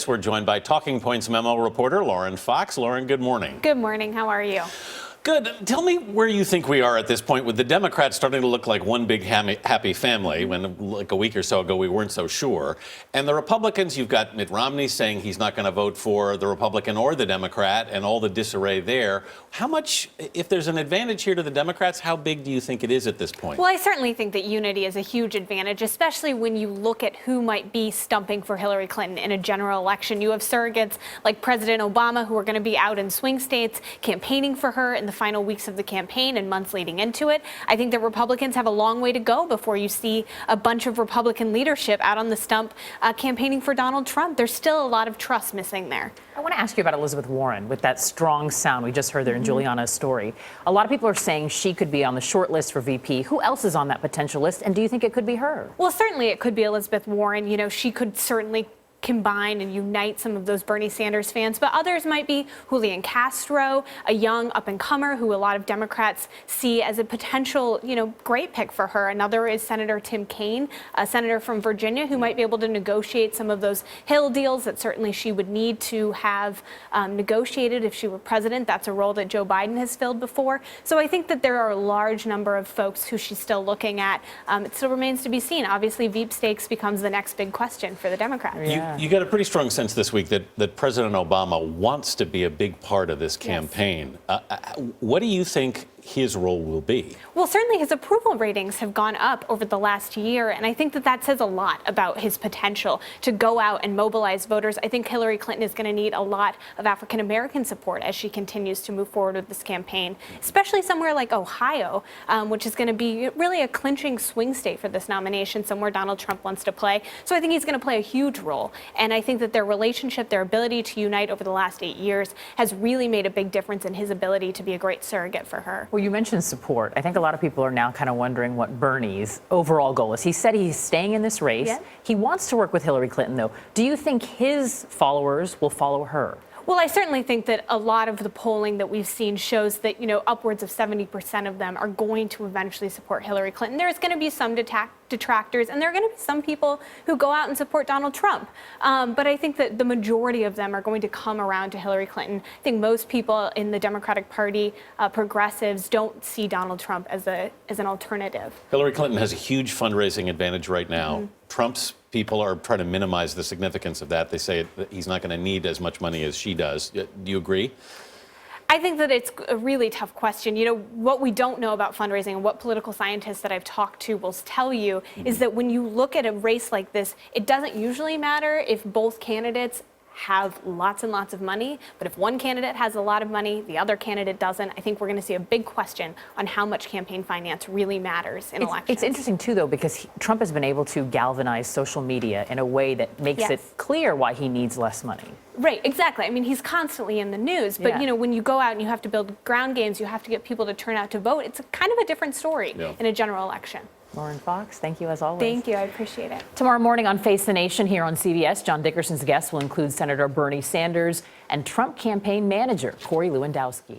we're joined by Talking Points Memo reporter Lauren Fox. Lauren, good morning. Good morning. How are you? Good. Tell me where you think we are at this point with the Democrats starting to look like one big happy family when like a week or so ago we weren't so sure. And the Republicans, you've got Mitt Romney saying he's not going to vote for the Republican or the Democrat and all the disarray there. How much, if there's an advantage here to the Democrats, how big do you think it is at this point? Well, I certainly think that unity is a huge advantage, especially when you look at who might be stumping for Hillary Clinton in a general election. You have surrogates like President Obama who are going to be out in swing states campaigning for her in the final weeks of the campaign and months leading into it. I think that Republicans have a long way to go before you see a bunch of Republican leadership out on the stump campaigning for Donald Trump. There's still a lot of trust missing there. I want to ask you about Elizabeth Warren with that strong sound we just heard there in Juliana's story. A lot of people are saying she could be on the short list for VP. Who else is on that potential list, and do you think it could be her? Well, certainly it could be Elizabeth Warren. You know, she could certainly combine and unite some of those Bernie Sanders fans, but others might be Julian Castro, a young up-and-comer who a lot of Democrats see as a potential, great pick for her. Another is Senator Tim Kaine, a senator from Virginia, who might be able to negotiate some of those Hill deals that certainly she would need to have negotiated if she were president. That's a role that Joe Biden has filled before. So I think that there are a large number of folks who she's still looking at. It still remains to be seen. Obviously, Veep stakes becomes the next big question for the Democrats. Yeah. You got a pretty strong sense this week that President Obama wants to be a big part of this campaign. Yes. What do you think his role will be? Well, certainly his approval ratings have gone up over the last year, and I think that that says a lot about his potential to go out and mobilize voters. I think Hillary Clinton is going to need a lot of African-American support as she continues to move forward with this campaign, especially somewhere like Ohio, which is going to be really a clinching swing state for this nomination, somewhere Donald Trump wants to play. So I think he's going to play a huge role, and I think that their relationship, their ability to unite over the last 8 years has really made a big difference in his ability to be a great surrogate for her. Well, you mentioned support. I think a lot of people are now kind of wondering what Bernie's overall goal is. He said he's staying in this race. Yeah. He wants to work with Hillary Clinton, though. Do you think his followers will follow her? Well, I certainly think that a lot of the polling that we've seen shows that, upwards of 70% of them are going to eventually support Hillary Clinton. There's going to be some detractors, and there are going to be some people who go out and support Donald Trump. But I think that the majority of them are going to come around to Hillary Clinton. I think most people in the Democratic Party, progressives, don't see Donald Trump as an alternative. Hillary Clinton has a huge fundraising advantage right now. Trump's people are trying to minimize the significance of that. They say that he's not going to need as much money as she does. Do you agree? I think that it's a really tough question. What we don't know about fundraising and what political scientists that I've talked to will tell you is that when you look at a race like this, it doesn't usually matter if both candidates have lots and lots of money, but if one candidate has a lot of money, the other candidate doesn't, I think we're going to see a big question on how much campaign finance really matters in elections. It's interesting, too, though, because Trump has been able to galvanize social media in a way that makes it clear why he needs less money. Right, exactly. I mean, he's constantly in the news, but, when you go out and you have to build ground games, you have to get people to turn out to vote, it's kind of a different story in a general election. Lauren Fox, thank you as always. Thank you. I appreciate it. Tomorrow morning on Face the Nation here on CBS, John Dickerson's guests will include Senator Bernie Sanders and Trump campaign manager Corey Lewandowski.